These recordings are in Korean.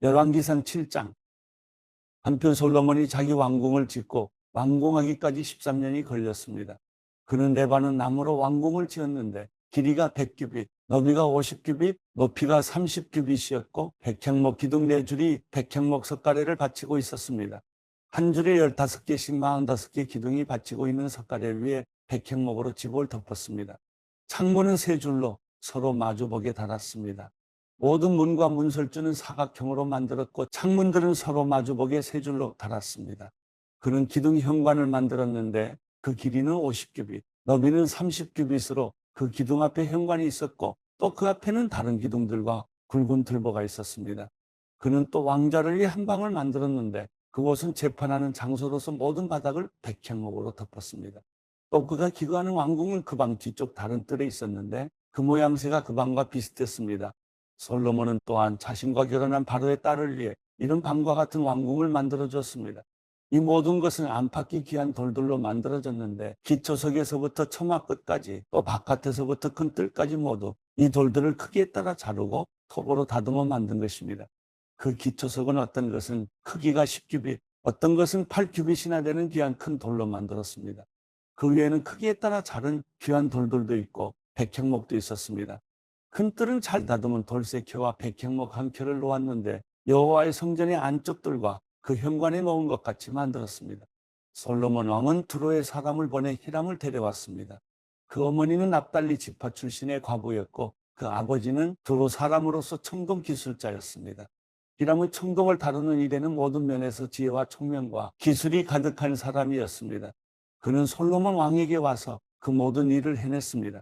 열왕기상 7장. 한편 솔로몬이 자기 왕궁을 짓고 완공하기까지 13년이 걸렸습니다. 그는 레바논 나무로 왕궁을 지었는데 길이가 100규빗, 너비가 50규빗, 높이가 30규빗이었고 백향목 기둥 4줄이 백향목 석가래를 받치고 있었습니다. 한 줄에 15개씩 45개 기둥이 받치고 있는 석가래 위에 백향목으로 지붕을 덮었습니다. 창문은 3줄로 서로 마주보게 달았습니다. 모든 문과 문설주는 사각형으로 만들었고 창문들은 서로 마주보게 3줄로 달았습니다. 그는 기둥 현관을 만들었는데 그 길이는 50규빗, 너비는 30규빗으로 그 기둥 앞에 현관이 있었고 또 그 앞에는 다른 기둥들과 굵은 들보가 있었습니다. 그는 또 왕자를 위해 한 방을 만들었는데 그곳은 재판하는 장소로서 모든 바닥을 백향목으로 덮었습니다. 또 그가 기거하는 왕궁은 그 방 뒤쪽 다른 뜰에 있었는데 그 모양새가 그 방과 비슷했습니다. 솔로몬은 또한 자신과 결혼한 바로의 딸을 위해 이런 방과 같은 왕궁을 만들어줬습니다. 이 모든 것은 안팎이 귀한 돌들로 만들어졌는데 기초석에서부터 처마 끝까지 또 바깥에서부터 큰 뜰까지 모두 이 돌들을 크기에 따라 자르고 톱으로 다듬어 만든 것입니다. 그 기초석은 어떤 것은 크기가 10규빗, 어떤 것은 8규빗이나 되는 귀한 큰 돌로 만들었습니다. 그 위에는 크기에 따라 자른 귀한 돌들도 있고 백향목도 있었습니다. 큰 뜰은 잘 다듬은 돌쇠켜와 백향목 한 켜를 놓았는데 여호와의 성전의 안쪽들과 그 현관에 놓은 것 같이 만들었습니다. 솔로몬 왕은 두로의 사람을 보내 히람을 데려왔습니다. 그 어머니는 납달리 지파 출신의 과부였고 그 아버지는 두로 사람으로서 청동 기술자였습니다. 히람은 청동을 다루는 일에는 모든 면에서 지혜와 총명과 기술이 가득한 사람이었습니다. 그는 솔로몬 왕에게 와서 그 모든 일을 해냈습니다.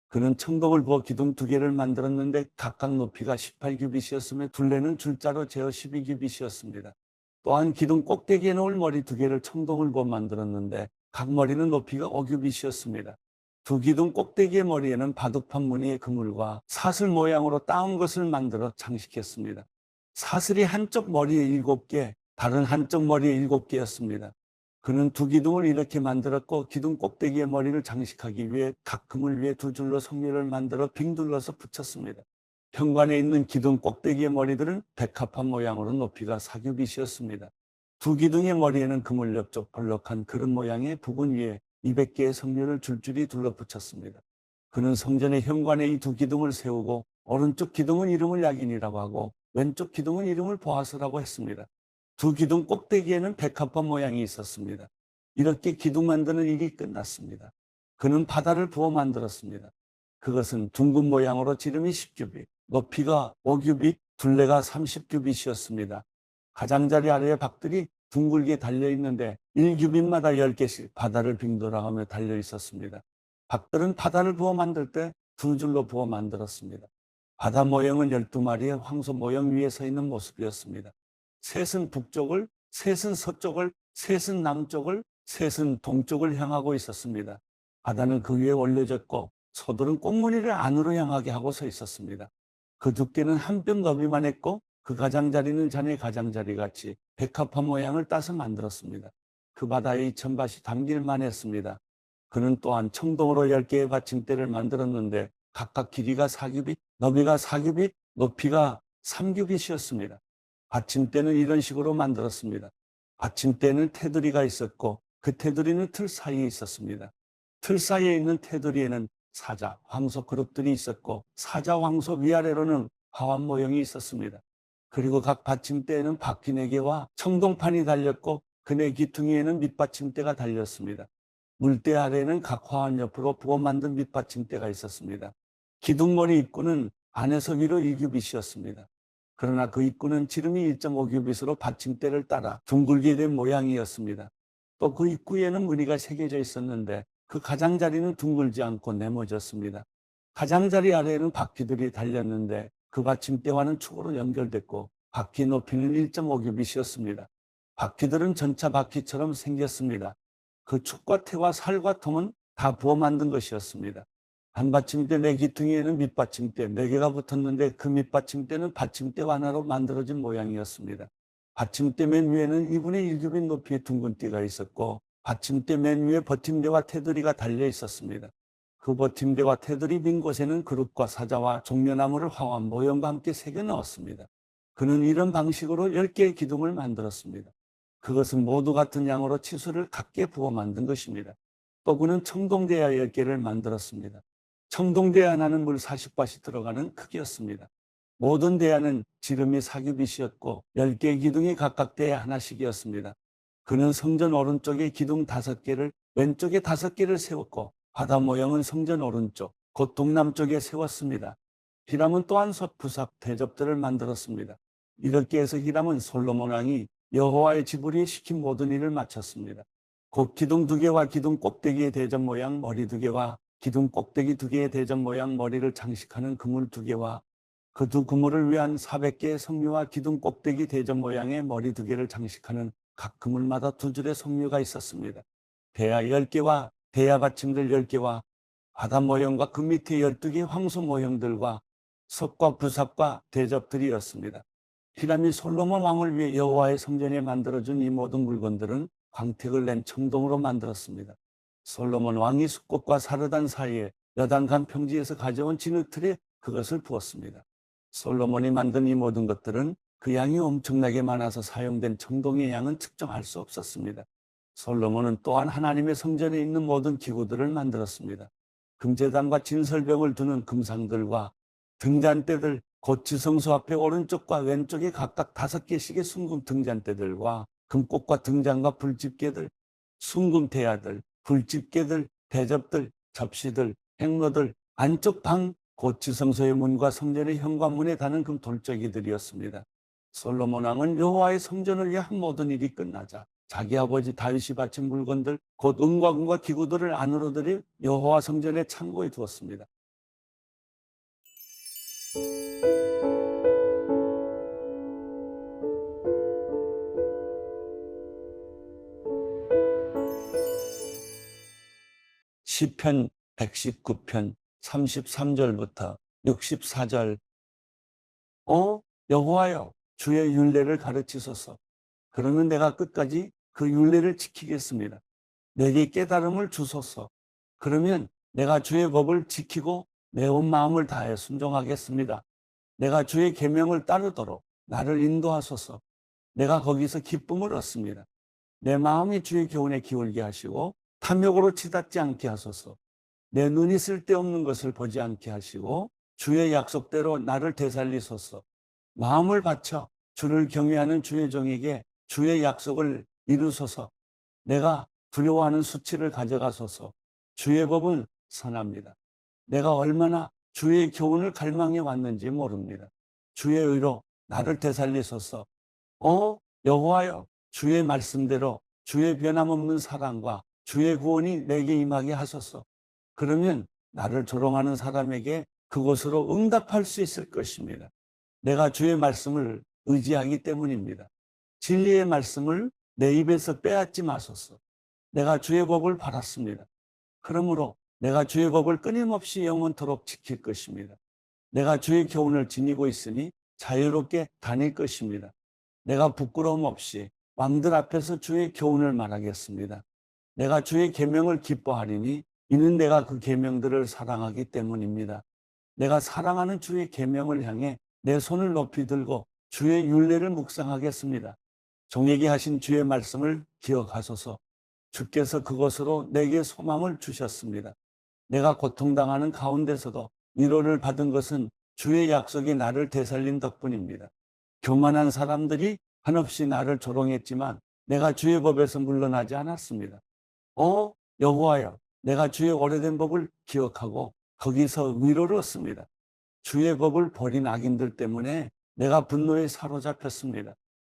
그는 청동을 부어 기둥 2개를 만들었는데 각각 높이가 18규빗이었으며 둘레는 줄자로 재어 12규빗이었습니다. 또한 기둥 꼭대기에 놓을 머리 2개를 청동을 부어 만들었는데 각 머리는 높이가 5규빗이었습니다. 두 기둥 꼭대기의 머리에는 바둑판 무늬의 그물과 사슬 모양으로 따온 것을 만들어 장식했습니다. 사슬이 한쪽 머리에 7개, 다른 한쪽 머리에 7개였습니다. 그는 두 기둥을 이렇게 만들었고 기둥 꼭대기의 머리를 장식하기 위해 각 그물 위에 2줄로 성류를 만들어 빙 둘러서 붙였습니다. 현관에 있는 기둥 꼭대기의 머리들은 백합판 모양으로 높이가 4규빗이었습니다. 두 기둥의 머리에는 그물 옆쪽 벌럭한 그릇 모양의 부분 위에 200개의 성류를 줄줄이 둘러붙였습니다. 그는 성전의 현관에 이 두 기둥을 세우고 오른쪽 기둥은 이름을 야긴이라고 하고 왼쪽 기둥은 이름을 보아스라고 했습니다. 두 기둥 꼭대기에는 백합판 모양이 있었습니다. 이렇게 기둥 만드는 일이 끝났습니다. 그는 바다를 부어 만들었습니다. 그것은 둥근 모양으로 지름이 10규빗, 높이가 5규빗, 둘레가 30규빗이었습니다. 가장자리 아래에 박들이 둥글게 달려있는데 1규빗마다 10개씩 바다를 빙돌아가며 달려 있었습니다. 박들은 바다를 부어 만들 때 2줄로 부어 만들었습니다. 바다 모형은 12마리의 황소 모형 위에 서 있는 모습이었습니다. 셋은 북쪽을, 셋은 서쪽을, 셋은 남쪽을, 셋은 동쪽을 향하고 있었습니다. 바다는 그 위에 올려졌고 소들은 꽁무니를 안으로 향하게 하고 서 있었습니다. 그 두께는 한 뼘 너비만 했고 그 가장자리는 자네 가장자리 같이 백합화 모양을 따서 만들었습니다. 그 바다에 2000밭이 담길만 했습니다. 그는 또한 청동으로 10개의 받침대를 만들었는데 각각 길이가 4규빗, 너비가 4규빗, 높이가 3규빗이었습니다. 받침대는 이런 식으로 만들었습니다. 받침대에는 테두리가 있었고 그 테두리는 틀 사이에 있었습니다. 틀 사이에 있는 테두리에는 사자, 황소 그룹들이 있었고 사자, 황소 위아래로는 화환 모형이 있었습니다. 그리고 각 받침대에는 바퀴 4개와 청동판이 달렸고 그 4귀퉁이에는 밑받침대가 달렸습니다. 물대 아래에는 각 화환 옆으로 부어 만든 밑받침대가 있었습니다. 기둥머리 입구는 안에서 위로 1규빗이었습니다. 그러나 그 입구는 지름이 1.5규빗으로 받침대를 따라 둥글게 된 모양이었습니다. 또 그 입구에는 무늬가 새겨져 있었는데 그 가장자리는 둥글지 않고 네모졌습니다. 가장자리 아래에는 바퀴들이 달렸는데 그 받침대와는 축으로 연결됐고 바퀴 높이는 1.5규빗이었습니다. 바퀴들은 전차 바퀴처럼 생겼습니다. 그 축과 태와 살과 통은 다 부어 만든 것이었습니다. 한 받침대 4귀퉁이에는 밑받침대 4개가 붙었는데 그 밑받침대는 받침대 하나로 만들어진 모양이었습니다. 받침대 맨 위에는 2분의 1규빗 높이의 둥근 띠가 있었고 받침대 맨 위에 버팀대와 테두리가 달려 있었습니다. 그 버팀대와 테두리 빈 곳에는 그릇과 사자와 종려나무를 화환 모형과 함께 새겨 넣었습니다. 그는 이런 방식으로 10개의 기둥을 만들었습니다. 그것은 모두 같은 양으로 치수를 같게 부어 만든 것입니다. 또 그는 청동대야 10개를 만들었습니다. 청동대야 하나는 물 40밭이 들어가는 크기였습니다. 모든 대야는 지름이 사규빗이었고 10개의 기둥이 각각 대야 하나씩이었습니다. 그는 성전 오른쪽에 기둥 5개를 왼쪽에 5개를 세웠고 바다 모형은 성전 오른쪽 곧 동남쪽에 세웠습니다. 히람은 또한 섭부삽 대접들을 만들었습니다. 이렇게 해서 히람은 솔로몬 왕이 여호와의 집을 위해 시킨 모든 일을 마쳤습니다. 곧 기둥 2개와 기둥 꼭대기의 대접 모양 머리 2개와 기둥 꼭대기 2개의 대접 모양 머리를 장식하는 그물 2개와 그 두 그물을 위한 400개의 석류와 기둥 꼭대기 대접 모양의 머리 2개를 장식하는 각 그물마다 2줄의 석류가 있었습니다. 대야 10개와 대야 받침들 10개와 바다 모형과 그 밑에 12개의 황소 모형들과 섭과 부삽과 대접들이었습니다. 히람이 솔로몬 왕을 위해 여호와의 성전에 만들어준 이 모든 물건들은 광택을 낸 청동으로 만들었습니다. 솔로몬 왕이 숫꽃과 사르단 사이에 여단간 평지에서 가져온 진흙틀에 그것을 부었습니다. 솔로몬이 만든 이 모든 것들은 그 양이 엄청나게 많아서 사용된 청동의 양은 측정할 수 없었습니다. 솔로몬은 또한 하나님의 성전에 있는 모든 기구들을 만들었습니다. 금제단과 진설병을 두는 금상들과 등잔대들, 곧 지성소 앞에 오른쪽과 왼쪽에 각각 5개씩의 순금 등잔대들과 금꽃과 등잔과 불집게들, 순금 대야들, 불집게들, 대접들, 접시들, 행로들, 안쪽 방, 곧 지성소의 문과 성전의 현관문에 다는 금 돌적이들이었습니다. 솔로몬 왕은 여호와의 성전을 위해 한 모든 일이 끝나자 자기 아버지 다윗이 바친 물건들, 곧 은과 금과 기구들을 안으로 들여 여호와 성전의 창고에 두었습니다. 시편 119편 33절부터 64절. 여호와여, 주의 율례를 가르치소서. 그러면 내가 끝까지 그 율례를 지키겠습니다. 내게 깨달음을 주소서. 그러면 내가 주의 법을 지키고 내 온 마음을 다해 순종하겠습니다. 내가 주의 계명을 따르도록 나를 인도하소서. 내가 거기서 기쁨을 얻습니다. 내 마음이 주의 교훈에 기울게 하시고 탐욕으로 치닫지 않게 하소서. 내 눈이 쓸데없는 것을 보지 않게 하시고 주의 약속대로 나를 되살리소서. 마음을 바쳐 주를 경외하는 주의 종에게 주의 약속을 이루소서. 내가 두려워하는 수치를 가져가소서. 주의 법은 선합니다. 내가 얼마나 주의 교훈을 갈망해 왔는지 모릅니다. 주의 의로 나를 되살리소서. 여호와여, 주의 말씀대로 주의 변함없는 사랑과 주의 구원이 내게 임하게 하소서. 그러면 나를 조롱하는 사람에게 그것으로 응답할 수 있을 것입니다. 내가 주의 말씀을 의지하기 때문입니다. 진리의 말씀을 내 입에서 빼앗지 마소서. 내가 주의 법을 받았습니다. 그러므로 내가 주의 법을 끊임없이 영원토록 지킬 것입니다. 내가 주의 교훈을 지니고 있으니 자유롭게 다닐 것입니다. 내가 부끄러움 없이 왕들 앞에서 주의 교훈을 말하겠습니다. 내가 주의 계명을 기뻐하리니 이는 내가 그 계명들을 사랑하기 때문입니다. 내가 사랑하는 주의 계명을 향해 내 손을 높이 들고 주의 율례를 묵상하겠습니다. 종에게 하신 주의 말씀을 기억하소서. 주께서 그것으로 내게 소망을 주셨습니다. 내가 고통당하는 가운데서도 위로를 받은 것은 주의 약속이 나를 되살린 덕분입니다. 교만한 사람들이 한없이 나를 조롱했지만 내가 주의 법에서 물러나지 않았습니다. 여호와여, 내가 주의 오래된 법을 기억하고 거기서 위로를 얻습니다. 주의 법을 버린 악인들 때문에 내가 분노에 사로잡혔습니다.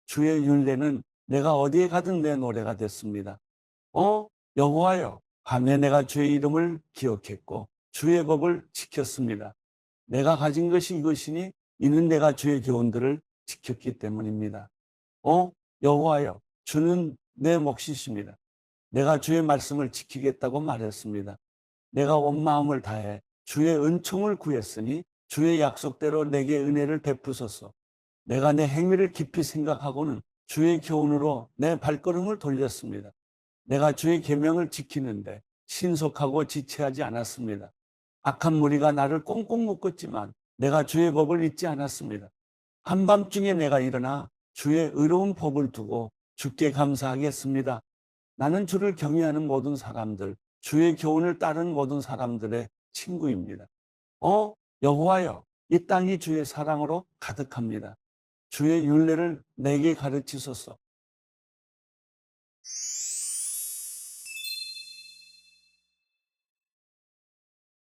주의 율례는 내가 어디에 가든 내 노래가 됐습니다. 여호와여, 밤에 내가 주의 이름을 기억했고 주의 법을 지켰습니다. 내가 가진 것이 이것이니 이는 내가 주의 교훈들을 지켰기 때문입니다. 여호와여, 주는 내 몫이십니다. 내가 주의 말씀을 지키겠다고 말했습니다. 내가 온 마음을 다해 주의 은총을 구했으니 주의 약속대로 내게 은혜를 베푸소서. 내가 내 행위를 깊이 생각하고는 주의 교훈으로 내 발걸음을 돌렸습니다. 내가 주의 계명을 지키는데 신속하고 지체하지 않았습니다. 악한 무리가 나를 꽁꽁 묶었지만 내가 주의 법을 잊지 않았습니다. 한밤중에 내가 일어나 주의 의로운 법을 두고 주께 감사하겠습니다. 나는 주를 경외하는 모든 사람들, 주의 교훈을 따르는 모든 사람들의 친구입니다. 여호와여, 이 땅이 주의 사랑으로 가득합니다. 주의 율례를 내게 가르치소서.